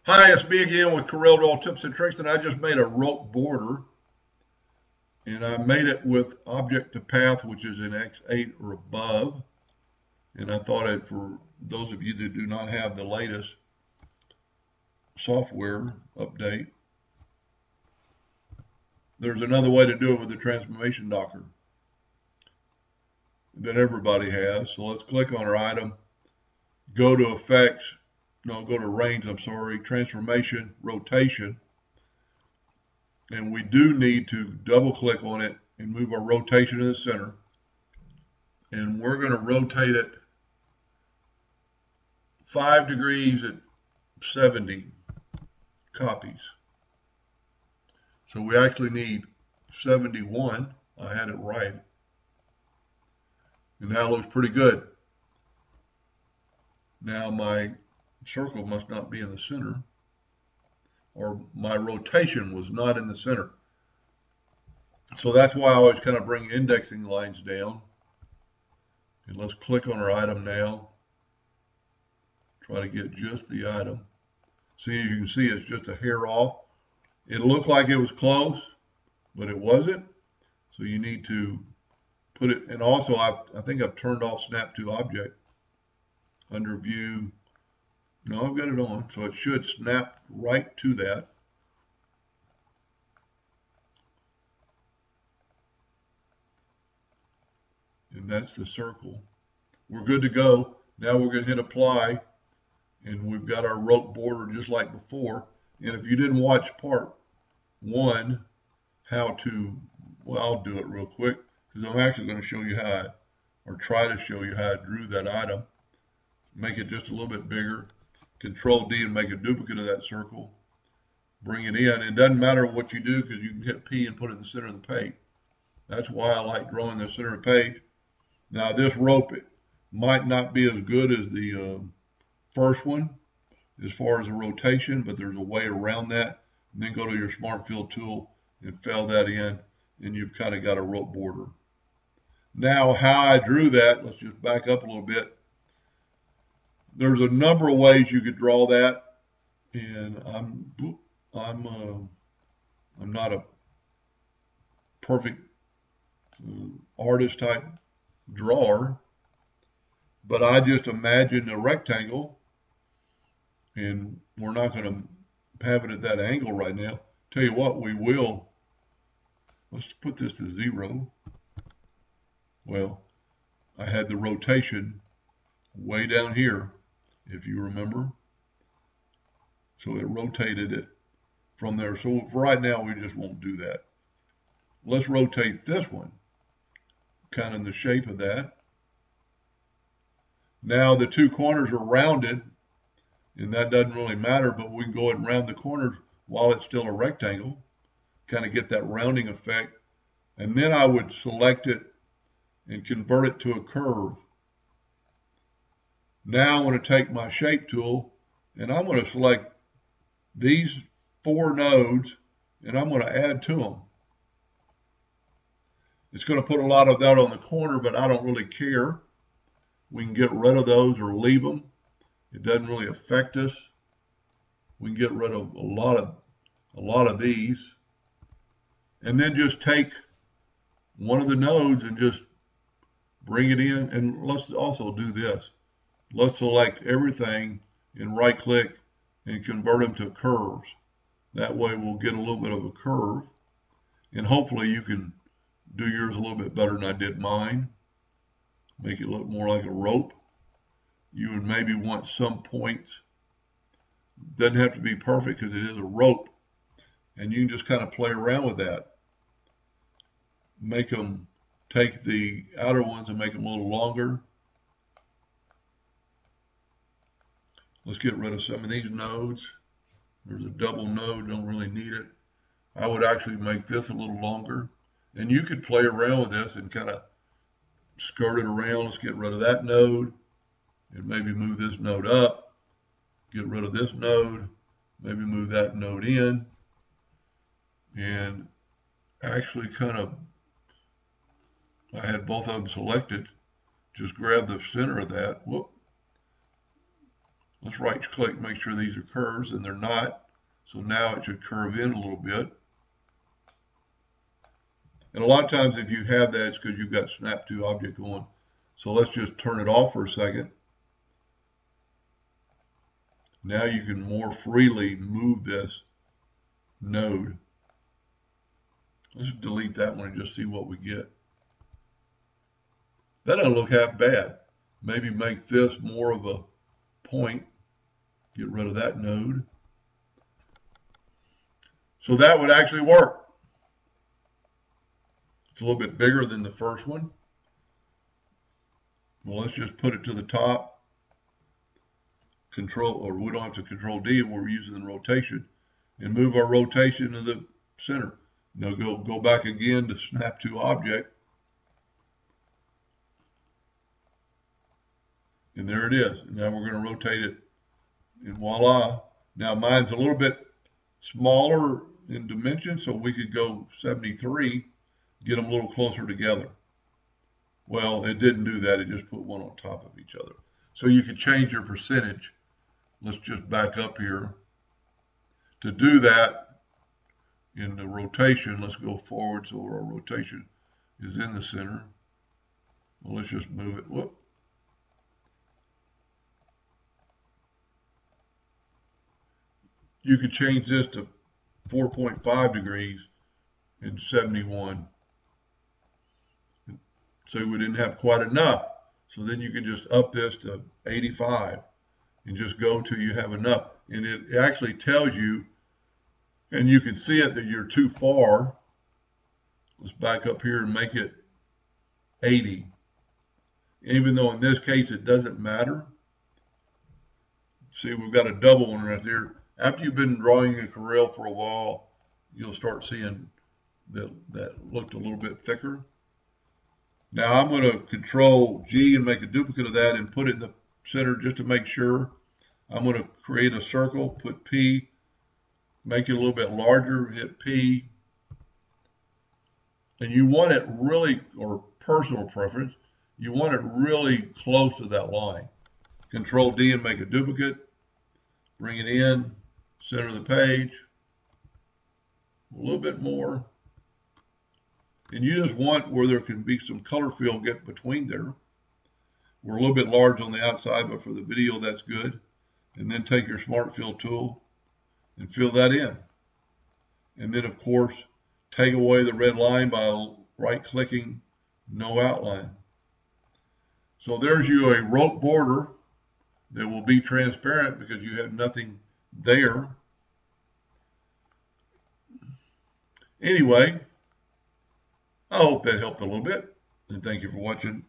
Hi, it's me again with Corel Draw Tips and Tricks, and I just made a rope border, and I made it with object to path, which is in X8 or above. And I thought it for those of you that do not have the latest software update, there's another way to do it with the transformation docker that everybody has. So let's click on our item, go to effects, no, go to range, I'm sorry, transformation, rotation. And we do need to double click on it and move our rotation to the center. And we're going to rotate it 5 degrees at 70 copies. So we actually need 71. I had it right. And that looks pretty good. Now my circle must not be in the center, or my rotation was not in the center. So that's why I always kind of bring indexing lines down. And let's click on our item now. Try to get just the item. See, as you can see, it's just a hair off. It looked like it was close, but it wasn't. So you need to put it, and also I think I've turned off snap to object under view. No, I've got it on, so it should snap right to that. And that's the circle. We're good to go. Now we're going to hit apply, and we've got our rope border just like before. And if you didn't watch part 1, how to, well, I'll do it real quick because I'm actually going to show you how, or try to show you how I drew that item. Make it just a little bit bigger. Control D and make a duplicate of that circle. Bring it in. It doesn't matter what you do because you can hit P and put it in the center of the page. That's why I like drawing the center of the page. Now this rope, it might not be as good as the first one as far as the rotation, but there's a way around that. And then go to your Smart Fill tool and fill that in, and you've kind of got a rope border. Now how I drew that, let's just back up a little bit. There's a number of ways you could draw that, and I'm not a perfect artist type drawer, but I just imagined a rectangle, and we're not going to have it at that angle right now. Tell you what, we will. Let's put this to 0. Well, I had the rotation way down here, if you remember. So it rotated it from there. So for right now, we just won't do that. Let's rotate this one, kind of in the shape of that. Now the two corners are rounded, and that doesn't really matter, but we can go ahead and round the corners while it's still a rectangle, kind of get that rounding effect. And then I would select it and convert it to a curve. Now I'm going to take my shape tool, and I'm going to select these 4 nodes, and I'm going to add to them. It's going to put a lot of that on the corner, but I don't really care. We can get rid of those or leave them. It doesn't really affect us. We can get rid of a lot of these, and then just take one of the nodes and just bring it in. And let's also do this. Let's select everything and right click and convert them to curves. That way we'll get a little bit of a curve, and hopefully you can do yours a little bit better than I did mine. Make it look more like a rope. You would maybe want some points. Doesn't have to be perfect because it is a rope, and you can just kind of play around with that. Make them, take the outer ones and make them a little longer. Let's get rid of some of these nodes. There's a double node, don't really need it. I would actually make this a little longer, and you could play around with this and kind of skirt it around. Let's get rid of that node and maybe move this node up. Get rid of this node, maybe move that node in, and actually kind of, I had both of them selected. Just grab the center of that. Whoop. Let's right click, make sure these are curves, and they're not. So now it should curve in a little bit. And a lot of times if you have that, it's because you've got snap to object going. So let's just turn it off for a second. Now you can more freely move this node. Let's delete that one and just see what we get. That doesn't look half bad. Maybe make this more of a point. Get rid of that node. So that would actually work. It's a little bit bigger than the first one. Well, let's just put it to the top. Control, or we don't have to control D, we're using the rotation, and move our rotation to the center. Now go back again to snap to object. And there it is. And now we're going to rotate it, and voila. Now mine's a little bit smaller in dimension, so we could go 73, get them a little closer together. Well, it didn't do that. It just put one on top of each other. So you can change your percentage. Let's just back up here. To do that, in the rotation, let's go forward so our rotation is in the center. Well, let's just move it. Whoop. You could change this to 4.5 degrees and 71. So we didn't have quite enough. So then you can just up this to 85 and just go till you have enough. And it actually tells you, and you can see it, that you're too far. Let's back up here and make it 80. Even though in this case it doesn't matter. See, we've got a double one right there. After you've been drawing in Corel for a while, you'll start seeing that looked a little bit thicker. Now I'm going to Control G and make a duplicate of that and put it in the center just to make sure. I'm going to create a circle, put P, make it a little bit larger, hit P. And you want it really, or personal preference, you want it really close to that line. Control D and make a duplicate, bring it in, center of the page, a little bit more. And you just want where there can be some color fill get between there. We're a little bit large on the outside, but for the video, that's good. And then take your Smart Fill tool and fill that in. And then, of course, take away the red line by right-clicking No Outline. So there's you a rope border that will be transparent because you have nothing there. Anyway, I hope that helped a little bit, and thank you for watching.